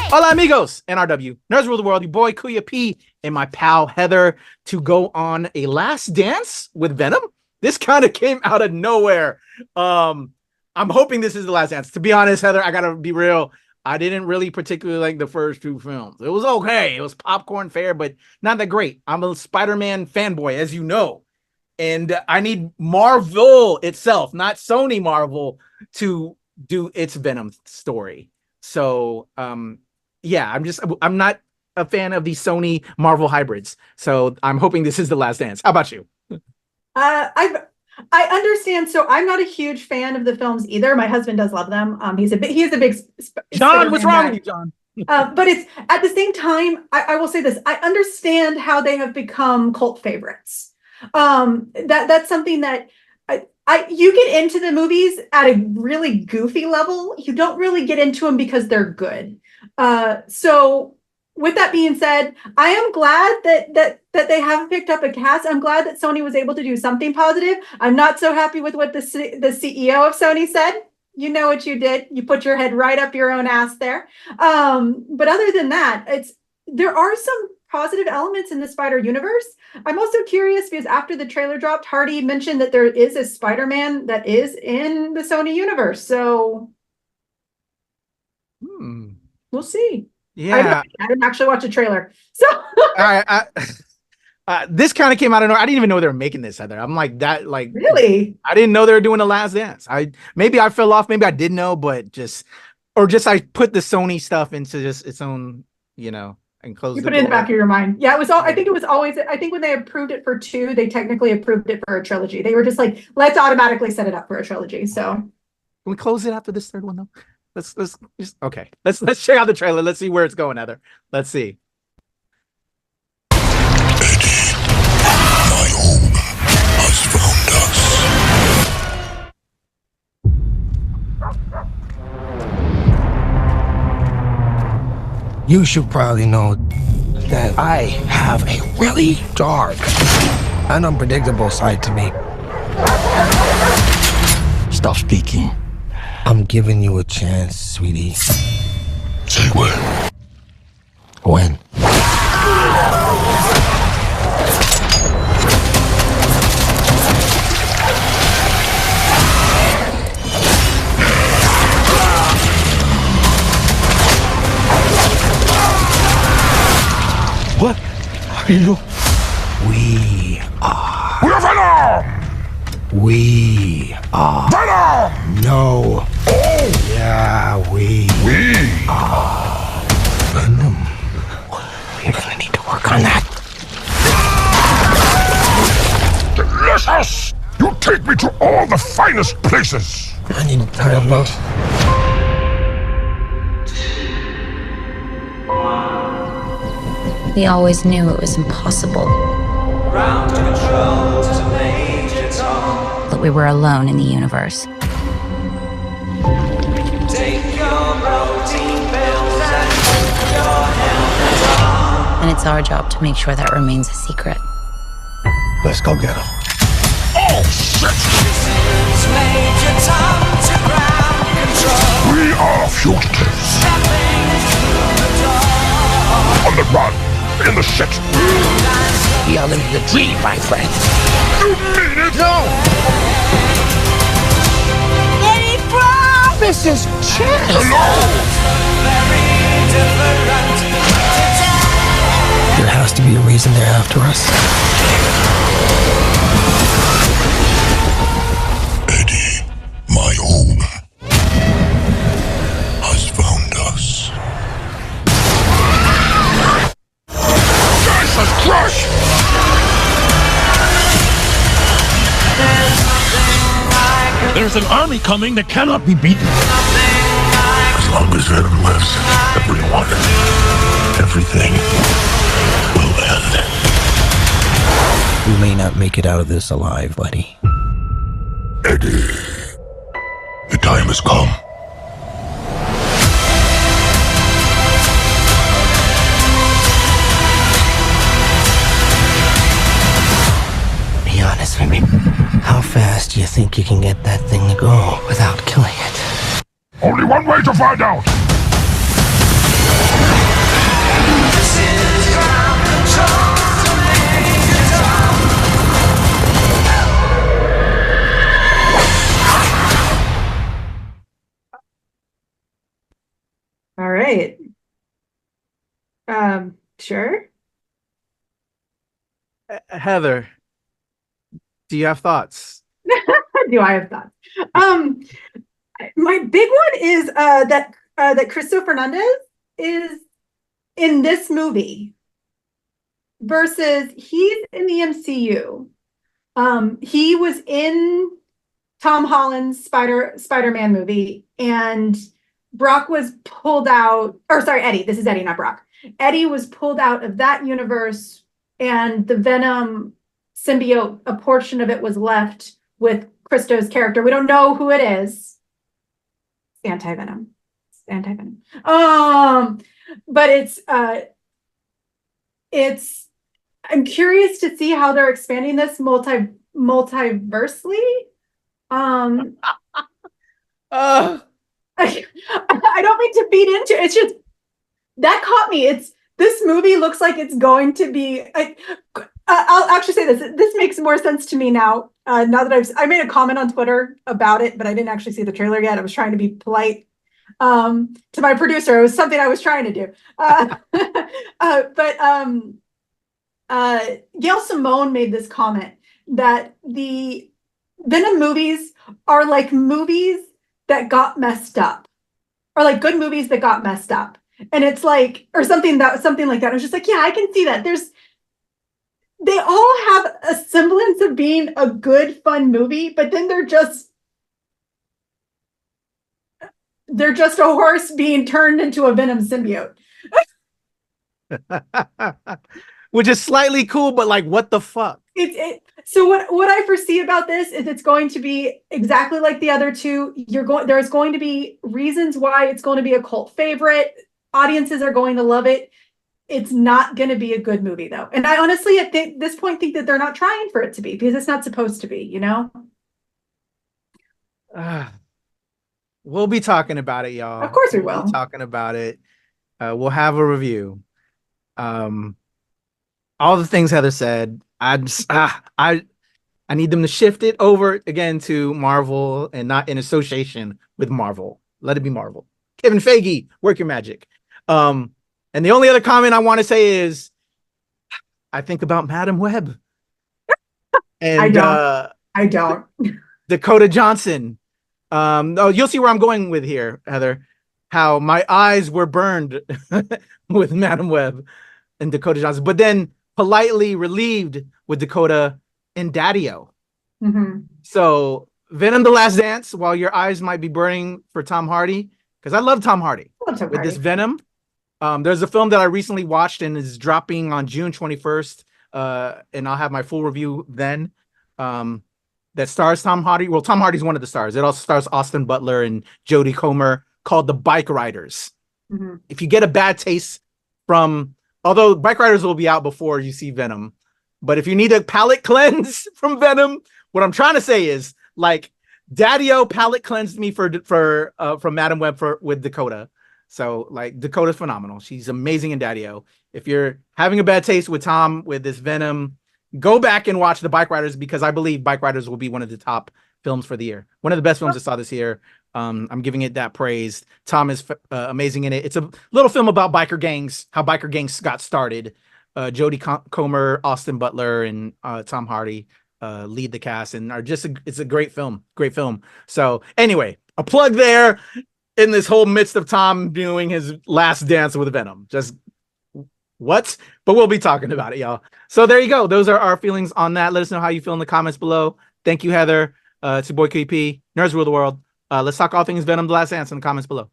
Hola amigos, NRW, Nerds Rule the World, your boy Kuya P and my pal Heather to go on a last dance with Venom. This kind of came out of nowhere. I'm hoping this is the last dance. To be honest, Heather, I gotta be real. I didn't really particularly like the first two films. It was okay. It was popcorn fare, but not that great. I'm a Spider-Man fanboy, as you know. And I need Marvel itself, not Sony Marvel, to do its Venom story. So, yeah, I'm not a fan of these Sony Marvel hybrids. So I'm hoping this is the last dance. How about you? I understand. So I'm not a huge fan of the films either. My husband does love them. He's a big John, what's wrong with you, John? But it's at the same time, I will say this. I understand how they have become cult favorites. That's something that you get into the movies at a really goofy level. You don't really get into them because they're good. So with that being said, I am glad that they haven't picked up a cast. I'm glad that Sony was able to do something positive. I'm not so happy with what the CEO of Sony said. You know what you did. You put your head right up your own ass there. But other than that, there are some positive elements in the Spider universe. I'm also curious because after the trailer dropped, Hardy mentioned that there is a Spider-Man that is in the Sony universe. So we'll see. Yeah, I didn't actually watch the trailer. So this kind of came out of nowhere. I didn't even know they were making this, Heather. I'm like that, like really? I didn't know they were doing the last dance. Maybe I fell off, maybe I did know, but I put the Sony stuff into just its own, and closed. You put it in the back of your mind. Yeah, it was all. I think it was always. I think when they approved it for 2, they technically approved it for a trilogy. They were just like, let's automatically set it up for a trilogy. So can we close it after this third one though? Let's just okay. Let's check out the trailer. Let's see where it's going, Heather. Let's see. Eddie, my home has found us. You should probably know that I have a really dark and unpredictable side to me. Stop speaking. I'm giving you a chance, sweetie. Say when. When? What are you? We are. We're Venom! We are. Venom! No. Oh! Yeah, we are. Venom. We're gonna need to work on that. Delicious! You take me to all the finest places. I need to tie a boat. We always knew it was impossible. Ground control to Major Tom. That we were alone in the universe. Take your protein pills and put your helmet on. And it's our job to make sure that remains a secret. Let's go get him. Oh, shit! This is Major Tom to ground control. We are fugitives. Stepping through the door. On the run. In the shit. We are living the dream, my friend. You mean it? No! Any promises change? Hello! Very different today. There has to be a reason they're after us. Eddie, my home has found us. Jesus Christ! There's an army coming that cannot be beaten. As long as Venom lives, everyone, everything will end. We may not make it out of this alive, buddy. Eddie, the time has come. Be honest with me. How fast do you think you can get that thing to go without killing it? Only one way to find out. Since ground control to make it all. All right. Sure. Heather, do you have thoughts? Do I have thoughts? My big one is that Cristo Fernandez is in this movie versus he's in the MCU. He was in Tom Holland's Spider-Man movie, and Brock was pulled out, or sorry, Eddie. This is Eddie, not Brock. Eddie was pulled out of that universe, and the Venom symbiote, a portion of it was left with Christo's character. We don't know who it is. Anti-Venom. But I'm curious to see how they're expanding this multiversely. I don't mean to beat into it. It's just that caught me. This movie looks like it's going to be. I'll actually say this. This makes more sense to me now. Now that I made a comment on Twitter about it, but I didn't actually see the trailer yet. I was trying to be polite to my producer. It was something I was trying to do. But Gail Simone made this comment that the Venom movies are like movies that got messed up, or like good movies that got messed up. And it's like, or something like that. I was just like, yeah, I can see that. They all have a semblance of being a good, fun movie, but then they're just a horse being turned into a Venom symbiote. Which is slightly cool, but like, what the fuck? So what I foresee about this is it's going to be exactly like the other two. There's going to be reasons why it's going to be a cult favorite. Audiences are going to love it. It's not going to be a good movie, though. And I honestly, at this point, think that they're not trying for it to be, because it's not supposed to be, you know? We'll be talking about it, y'all. Of course we will. We'll be talking about it. We'll have a review. All the things Heather said, I need them to shift it over again to Marvel and not in association with Marvel. Let it be Marvel. Kevin Feige, work your magic. And the only other comment I want to say is, I think about Madam Web. And I don't. Dakota Johnson. You'll see where I'm going with here, Heather. How my eyes were burned with Madam Web and Dakota Johnson, but then politely relieved with Dakota and Daddy-O. Mm-hmm. So Venom: The Last Dance, while your eyes might be burning for Tom Hardy, because I love Tom Hardy. With this Venom. There's a film that I recently watched and is dropping on June 21st. And I'll have my full review then. That stars Tom Hardy. Well, Tom Hardy's one of the stars. It also stars Austin Butler and Jodie Comer, called The Bike Riders. Mm-hmm. If you get a bad taste from, although Bike Riders will be out before you see Venom, but if you need a palate cleanse from Venom, what I'm trying to say is, like, Daddy-O palate cleansed me from Madam Web with Dakota. So, like, Dakota's phenomenal. She's amazing in Daddy-O. If you're having a bad taste with Tom with this Venom, go back and watch The Bike Riders, because I believe Bike Riders will be one of the top films for the year. One of the best films I saw this year. I'm giving it that praise. Tom is amazing in it. It's a little film about biker gangs, how biker gangs got started. Jodie Comer, Austin Butler, and Tom Hardy lead the cast, and it's a great film. Great film. So anyway, a plug there in this whole midst of Tom doing his last dance with Venom. Just what? But we'll be talking about it, y'all. So there you go. Those are our feelings on that. Let us know how you feel in the comments below. Thank you, Heather. It's your boy KP, Nerds Rule the World. Let's talk all things Venom: The Last Dance in the comments below.